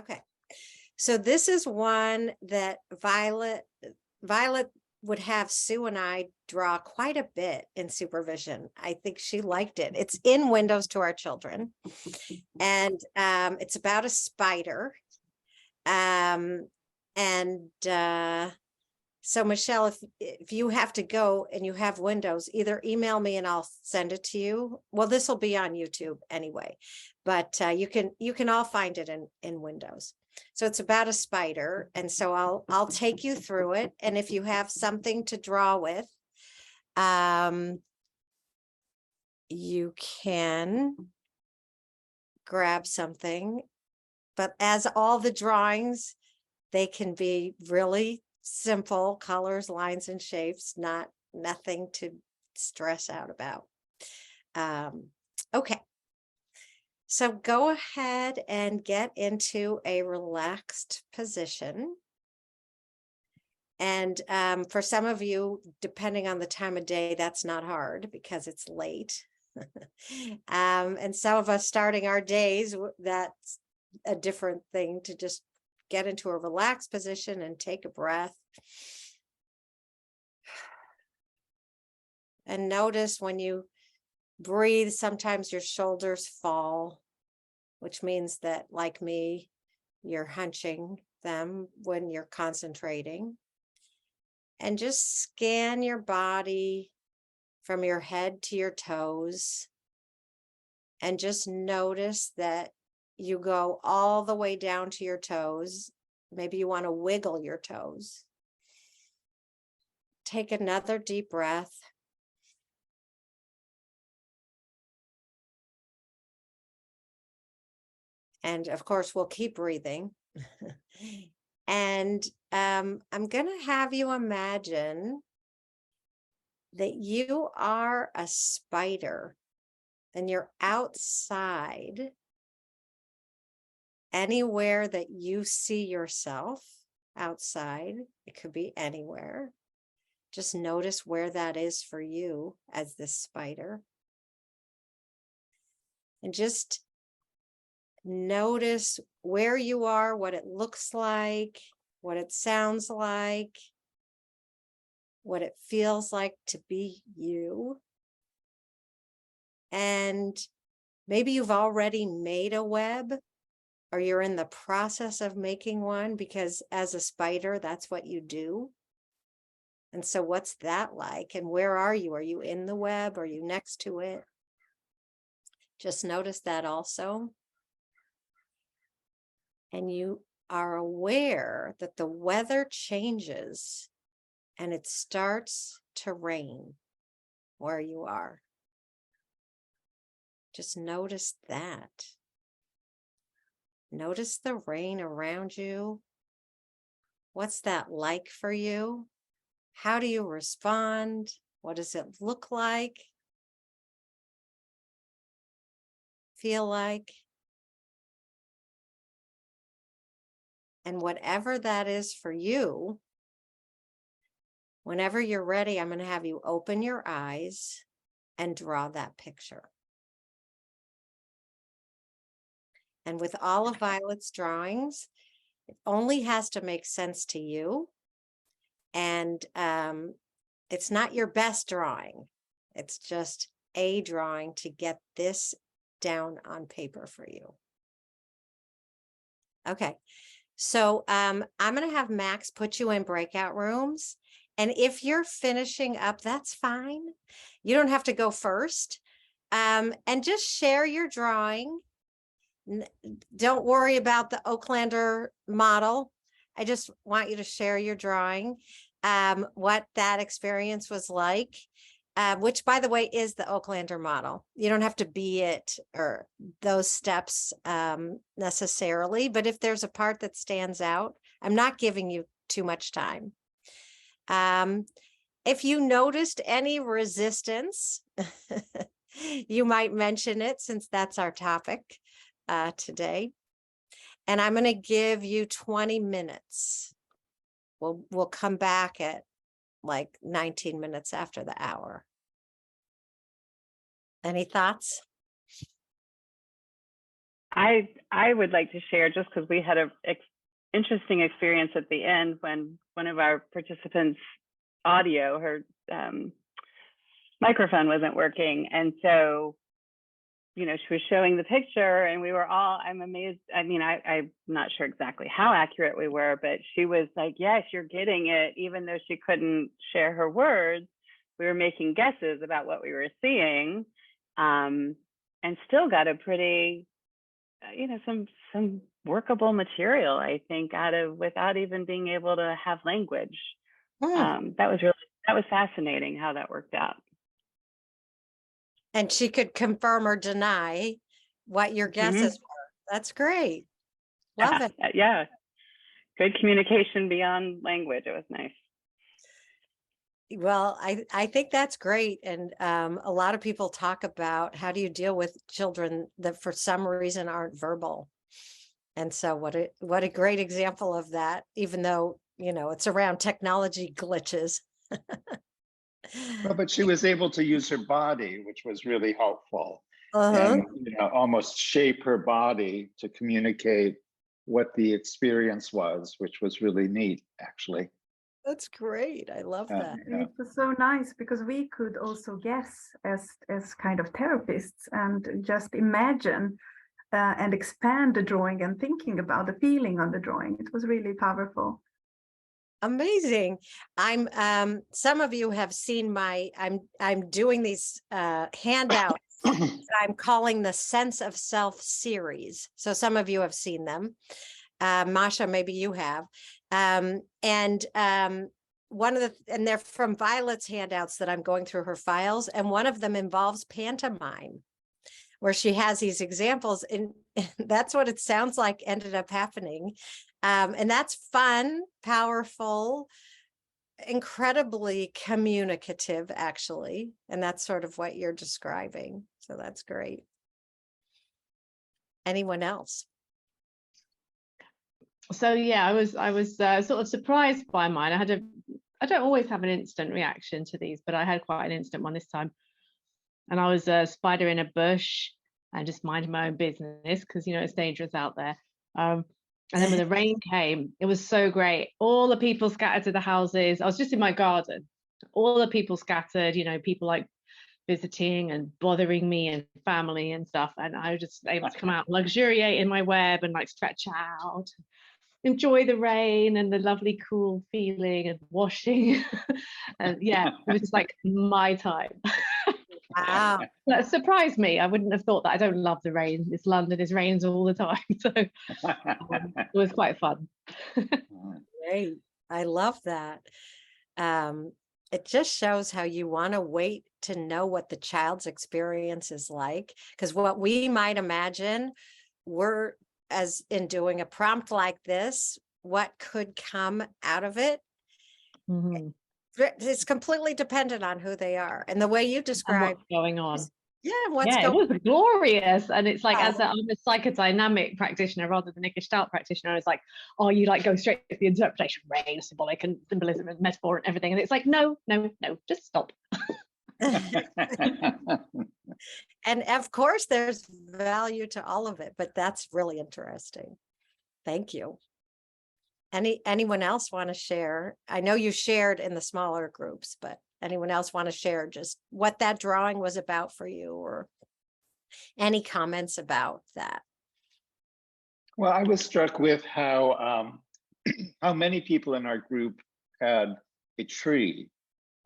Okay. So this is one that Violet would have Sue and I draw quite a bit in supervision. I think she liked it. It's in Windows to Our Children. And it's about a spider. So Michelle, if you have to go and you have Windows, either email me and I'll send it to you. Well, this will be on YouTube anyway, but you can all find it in Windows. So it's about a spider, and so I'll take you through it. And if you have something to draw with, you can grab something. But as all the drawings, they can be really simple colors, lines, and shapes, nothing to stress out about. Okay. So go ahead and get into a relaxed position. And for some of you, depending on the time of day, that's not hard because it's late. And some of us starting our days, that's a different thing, to just get into a relaxed position and take a breath. And notice when you breathe, sometimes your shoulders fall, which means that, like me, you're hunching them when you're concentrating. And just scan your body from your head to your toes. And just notice that you go all the way down to your toes. Maybe you want to wiggle your toes. Take another deep breath. And of course, we'll keep breathing. And I'm going to have you imagine that you are a spider and you're outside. Anywhere that you see yourself outside, it could be anywhere. Just notice where that is for you as this spider. And just notice where you are, what it looks like, what it sounds like, what it feels like to be you. And maybe you've already made a web, or you're in the process of making one, because as a spider, that's what you do. And so what's that like? And where are you? Are you in the web? Are you next to it? Just notice that also. And you are aware that the weather changes and it starts to rain where you are. Just notice that. Notice the rain around you. What's that like for you? How do you respond? What does it look like? Feel like? And whatever that is for you, whenever you're ready, I'm going to have you open your eyes and draw that picture. And with all of Violet's drawings, it only has to make sense to you. And it's not your best drawing. It's just a drawing to get this down on paper for you. Okay. So I'm going to have Max put you in breakout rooms. And if you're finishing up, that's fine. You don't have to go first. And just share your drawing. Don't worry about the Oaklander model. I just want you to share your drawing, what that experience was like, which, by the way, is the Oaklander model. You don't have to be it or those steps necessarily, but if there's a part that stands out, I'm not giving you too much time. If you noticed any resistance, you might mention it, since that's our topic today. And I'm going to give you 20 minutes. We'll come back at like 19 minutes after the hour. Any thoughts? I I would like to share, just because we had a interesting experience at the end when one of our participants' audio, her microphone wasn't working, and so she was showing the picture, and we were all, I'm amazed. I mean, I'm not sure exactly how accurate we were, but she was like, yes, you're getting it, even though she couldn't share her words. We were making guesses about what we were seeing, and still got a pretty, some workable material, I think, out of, without even being able to have language. That was fascinating how that worked out. And she could confirm or deny what your guesses were. That's great. Love it. Yeah. Good communication beyond language. It was nice. Well, I think that's great. And a lot of people talk about how do you deal with children that for some reason aren't verbal. And so what a great example of that, even though, it's around technology glitches. Well, but she was able to use her body, which was really helpful, and almost shape her body to communicate what the experience was, which was really neat, actually. That's great. I love that. It was so nice because we could also guess as kind of therapists and just imagine and expand the drawing and thinking about the feeling on the drawing. It was really powerful. Amazing. Some of you have seen I'm doing these handouts that I'm calling the Sense of Self series. So some of you have seen them. Masha, maybe you have. And they're from Violet's handouts that I'm going through her files. And one of them involves pantomime, where she has these examples, and that's what it sounds like ended up happening. And that's fun, powerful, incredibly communicative, actually. And that's sort of what you're describing. So that's great. Anyone else? So yeah, I was sort of surprised by mine. I don't always have an instant reaction to these, but I had quite an instant one this time. And I was a spider in a bush and just minding my own business because it's dangerous out there. And then when the rain came, it was so great. All the people scattered to the houses. I was just in my garden. All the people scattered, people like visiting and bothering me and family and stuff. And I was just able to come out, luxuriate in my web and like stretch out, enjoy the rain and the lovely cool feeling and washing. And yeah, it was just like my time. Wow. That surprised me. I wouldn't have thought that. I don't love the rain. It's London, it rains all the time. So it was quite fun. Great. I love that. It just shows how you want to wait to know what the child's experience is like. Because what we might imagine, we're as in doing a prompt like this, what could come out of it. It's completely dependent on who they are and the way you describe what's going on. It was glorious. And it's like, I'm a psychodynamic practitioner rather than a Gestalt practitioner. It's like, you like go straight to the interpretation, rain, symbolic and symbolism and metaphor and everything. And it's like, no, just stop. And of course, there's value to all of it, but that's really interesting. Thank you. Anyone else want to share? I know you shared in the smaller groups, but anyone else want to share just what that drawing was about for you, or any comments about that? Well, I was struck with how many people in our group had a tree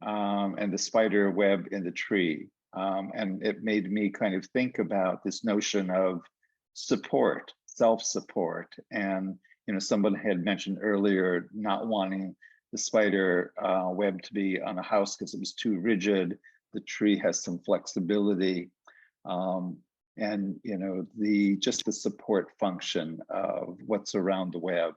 and the spider web in the tree. And it made me kind of think about this notion of support, self-support. And someone had mentioned earlier not wanting the spider web to be on a house because it was too rigid. The tree has some flexibility, and just the support function of what's around the web,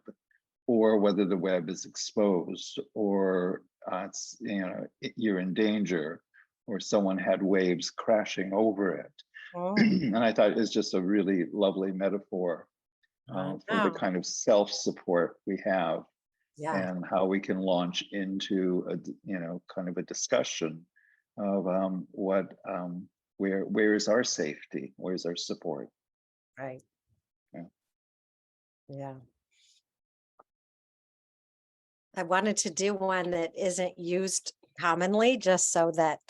or whether the web is exposed, or it's you're in danger, or someone had waves crashing over it. And I thought it's just a really lovely metaphor for the kind of self-support we have, and how we can launch into a kind of a discussion of where is our safety, where's our support. Right. Yeah. I wanted to do one that isn't used commonly, just so that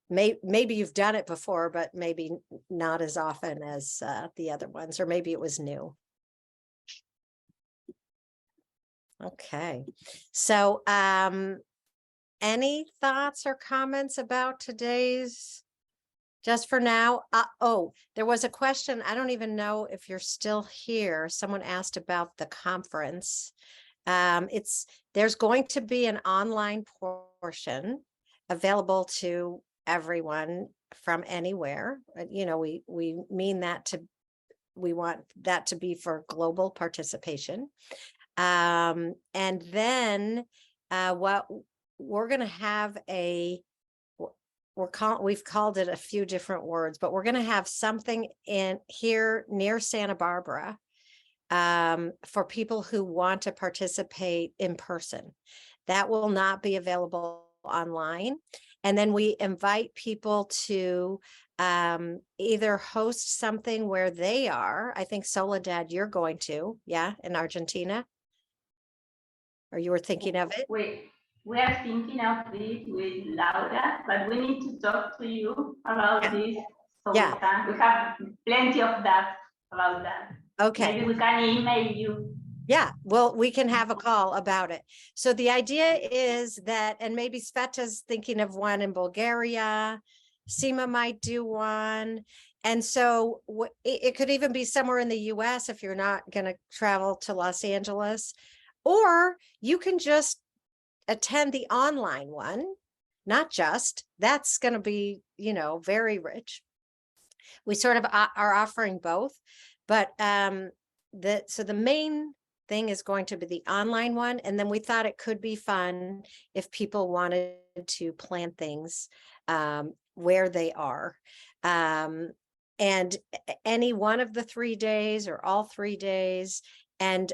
maybe you've done it before, but maybe not as often as the other ones, or maybe it was new. Okay, so any thoughts or comments about today's just for now? Oh, there was a question. I don't even know if you're still here. Someone asked about the conference. There's going to be an online portion available to everyone from anywhere. You know, we mean that we want that to be for global participation. And then what we're going to have we've called it a few different words, but we're going to have something in here near Santa Barbara for people who want to participate in person. That will not be available online. And then we invite people to either host something where they are. I think Soledad, you're going to, yeah, in Argentina. Or you were thinking of it? We are thinking of this with Laura, but we need to talk to you about this. So Yeah. we have plenty of that about that. Okay. Maybe we can email you. Yeah, well, we can have a call about it. So the idea is that, and maybe Sveta's thinking of one in Bulgaria, Seema might do one. And so it could even be somewhere in the US if you're not going to travel to Los Angeles, or you can just attend the online one, not just, that's going to be, you know, very rich. We sort of are offering both, but so the main thing is going to be the online one. And then we thought it could be fun if people wanted to plan things where they are. And any one of the 3 days or all 3 days. And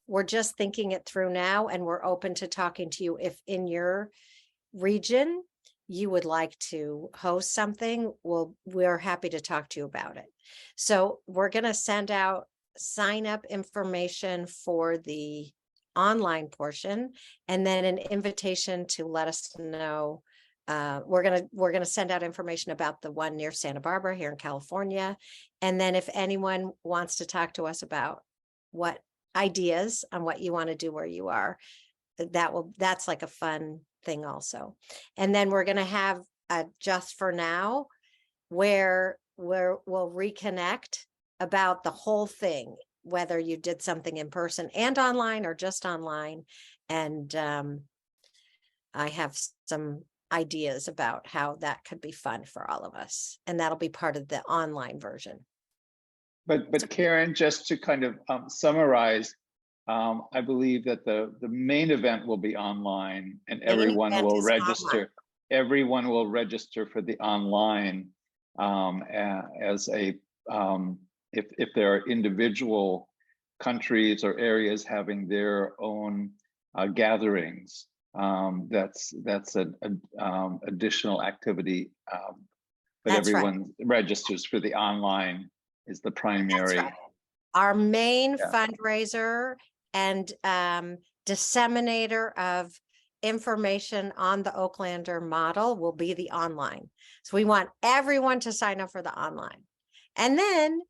we're just thinking it through now, and we're open to talking to you if in your region you would like to host something. We're happy to talk to you about it. So we're going to send out sign up information for the online portion, and then an invitation to let us know. We're gonna send out information about the one near Santa Barbara here in California, and then if anyone wants to talk to us about what ideas on what you want to do where you are, that's like a fun thing also. And then we're going to have a just for now where we'll reconnect about the whole thing, whether you did something in person and online or just online. And I have some ideas about how that could be fun for all of us. And that'll be part of the online version. But Karen, just to kind of summarize, I believe that the main event will be online, and everyone will register. Everyone will register for the online as a if there are individual countries or areas having their own gatherings. That's an additional activity, but That's everyone registers for the online is the primary. Right. Our main fundraiser and disseminator of information on the Oaklander model will be the online. So we want everyone to sign up for the online. And then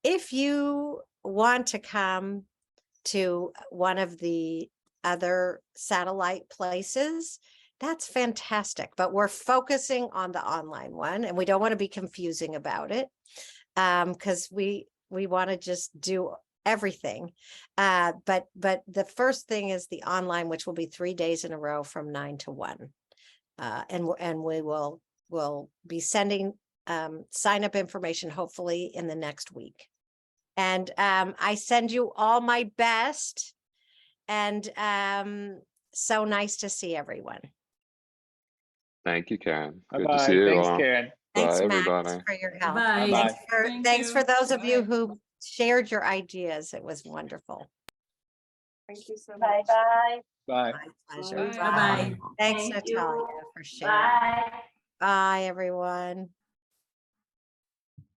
if you want to come to one of the other satellite places, that's fantastic. But we're focusing on the online one, and we don't want to be confusing about it. Because we want to just do everything. But the first thing is the online, which will be 3 days in a row from 9 to 1. And we will be sending sign up information hopefully in the next week. And I send you all my best, and so nice to see everyone. Thank you, Karen. Good Bye-bye. to see you Thanks, all. Karen. Thanks, Bye, Max, everybody. for your help. Bye. Bye. Thanks for those of you who shared your ideas. It was wonderful. Thank you so much. Bye-bye. Bye. My pleasure. Bye-bye. Thanks, Thank Natalia, you. for sharing. Bye. Bye, everyone.